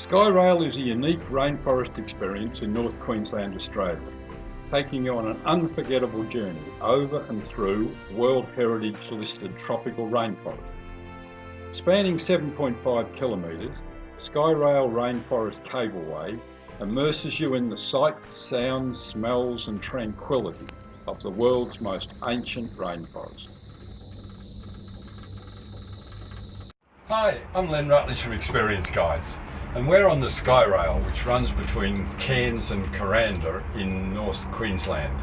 Skyrail is a unique rainforest experience in North Queensland, Australia, taking you on an unforgettable journey over and through World Heritage listed tropical rainforest. Spanning 7.5 kilometres, Skyrail Rainforest Cableway immerses you in the sights, sounds, smells and tranquility of the world's most ancient rainforest. Hi, I'm Len Rutledge from Experience Guides, and we're on the Skyrail, which runs between Cairns and Kuranda in North Queensland.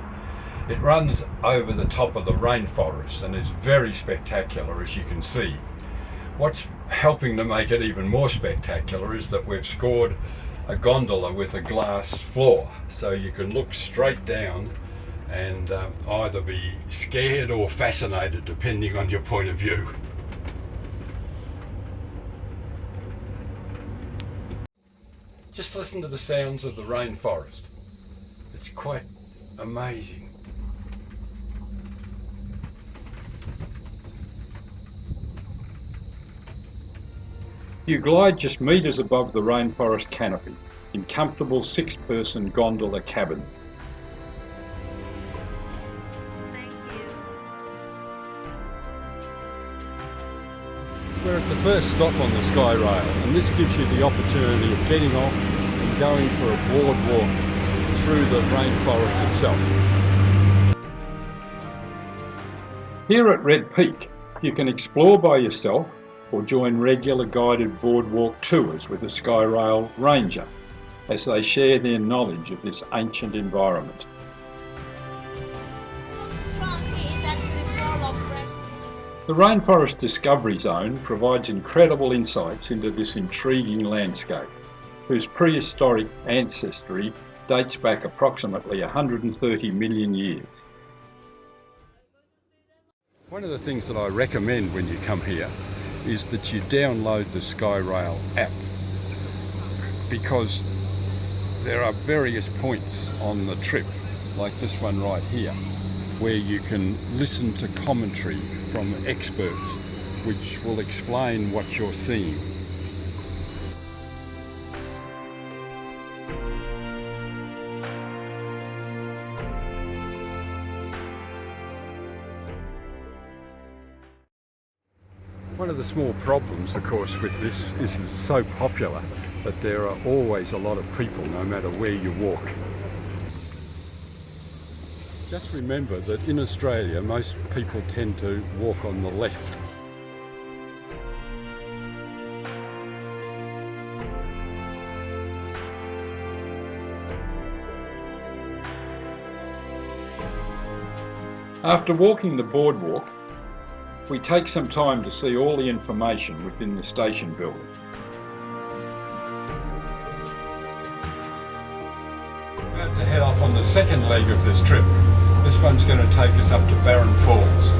It runs over the top of the rainforest and it's very spectacular, as you can see. What's helping to make it even more spectacular is that we've scored a gondola with a glass floor, so you can look straight down and either be scared or fascinated depending on your point of view. Just listen to the sounds of the rainforest. It's quite amazing. You glide just metres above the rainforest canopy in comfortable 6-person gondola cabins. Thank you. We're at the first stop on the Skyrail, and this gives you the opportunity of getting off and going for a broad walk through the rainforest itself. Here at Red Peak, you can explore by yourself or join regular guided boardwalk tours with a Skyrail ranger as they share their knowledge of this ancient environment. The Rainforest Discovery Zone provides incredible insights into this intriguing landscape, whose prehistoric ancestry dates back approximately 130 million years. One of the things that I recommend when you come here is that you download the Skyrail app, because there are various points on the trip, like this one right here, where you can listen to commentary from experts which will explain what you're seeing. One of the small problems, of course, with this is it's so popular that there are always a lot of people no matter where you walk. Just remember that in Australia most people tend to walk on the left. After walking the boardwalk, we take some time to see all the information within the station building. We're about to head off on the second leg of this trip. This one's going to take us up to Barron Falls.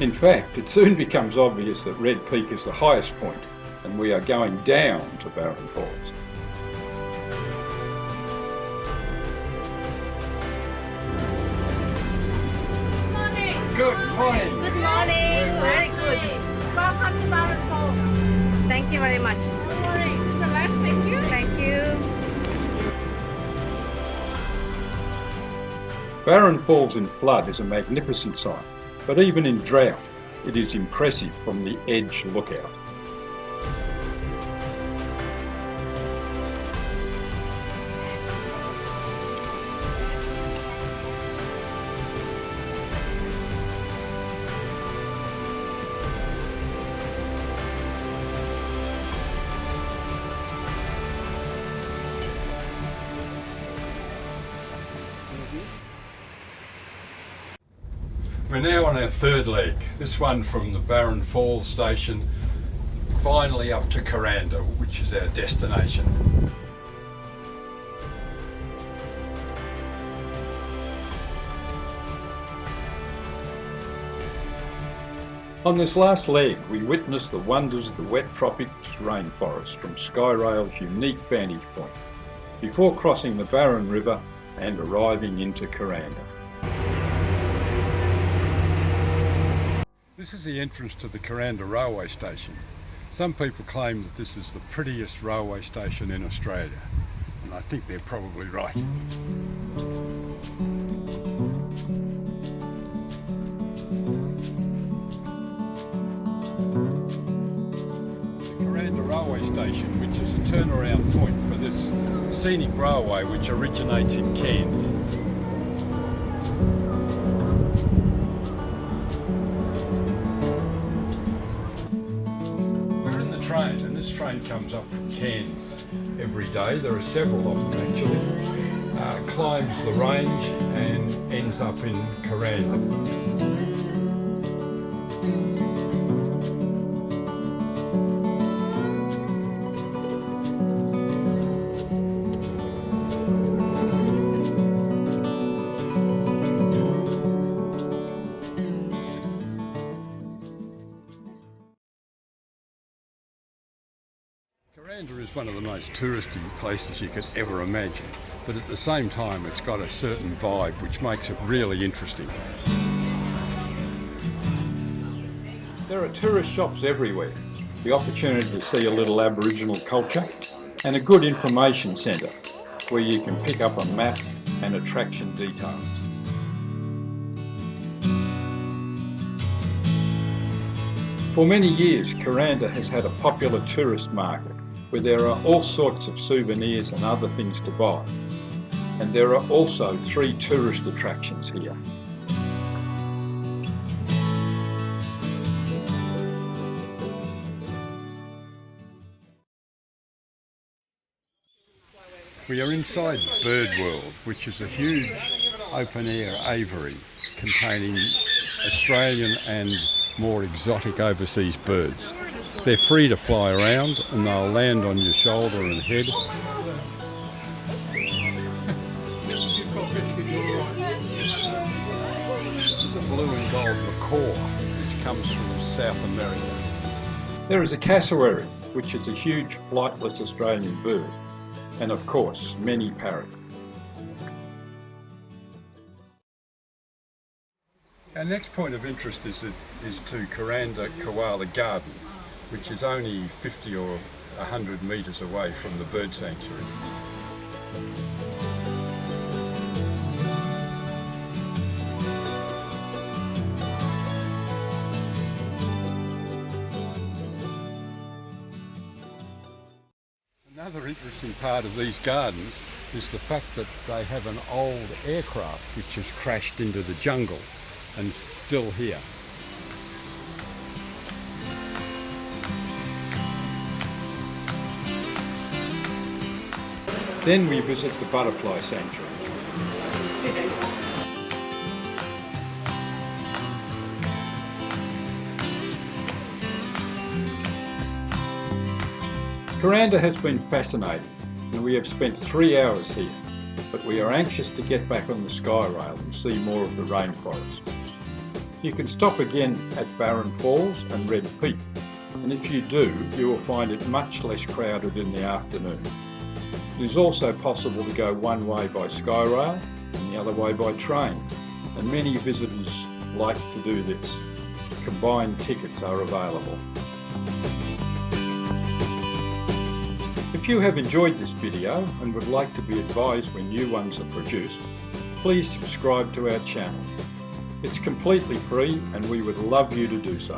In fact, it soon becomes obvious that Red Peak is the highest point, and we are going down to Barron Falls. Good morning! Good morning. Very good. Welcome to Birdworld Kuranda. Thank you very much. Don't worry, to the left, thank you. Thank you. Barron Falls in flood is a magnificent sight, but even in drought, it is impressive from the edge lookout. We're now on our third leg, this one from the Barron Falls station, finally up to Kuranda, which is our destination. On this last leg, we witness the wonders of the wet tropics rainforest from Skyrail's unique vantage point, before crossing the Barron River and arriving into Kuranda. This is the entrance to the Kuranda railway station. Some people claim that this is the prettiest railway station in Australia, and I think they're probably right. The railway station, which is a turnaround point for this scenic railway which originates in Cairns. We're in the train, and this train comes up from Cairns every day. There are several of them actually. Climbs the range and ends up in Kuranda. Kuranda is one of the most touristy places you could ever imagine, but at the same time it's got a certain vibe which makes it really interesting. There are tourist shops everywhere, the opportunity to see a little Aboriginal culture, and a good information centre where you can pick up a map and attraction details. For many years, Kuranda has had a popular tourist market where there are all sorts of souvenirs and other things to buy. And there are also 3 tourist attractions here. We are inside Birdworld, which is a huge open-air aviary containing Australian and more exotic overseas birds. They're free to fly around and they'll land on your shoulder and head. The blue and gold macaw, which comes from South America. There is a cassowary, which is a huge flightless Australian bird, and of course, many parrots. Our next point of interest is to Kuranda Koala Gardens, which is only 50 or 100 metres away from the bird sanctuary. Another interesting part of these gardens is the fact that they have an old aircraft which has crashed into the jungle and still here. Then we visit the butterfly sanctuary. Kuranda has been fascinating, and we have spent 3 hours here, but we are anxious to get back on the Skyrail and see more of the rainforest. You can stop again at Barren Falls and Red Peak, and if you do, you will find it much less crowded in the afternoon. It is also possible to go one way by Skyrail and the other way by train, and many visitors like to do this. Combined tickets are available. If you have enjoyed this video and would like to be advised when new ones are produced, please subscribe to our channel. It's completely free and we would love you to do so.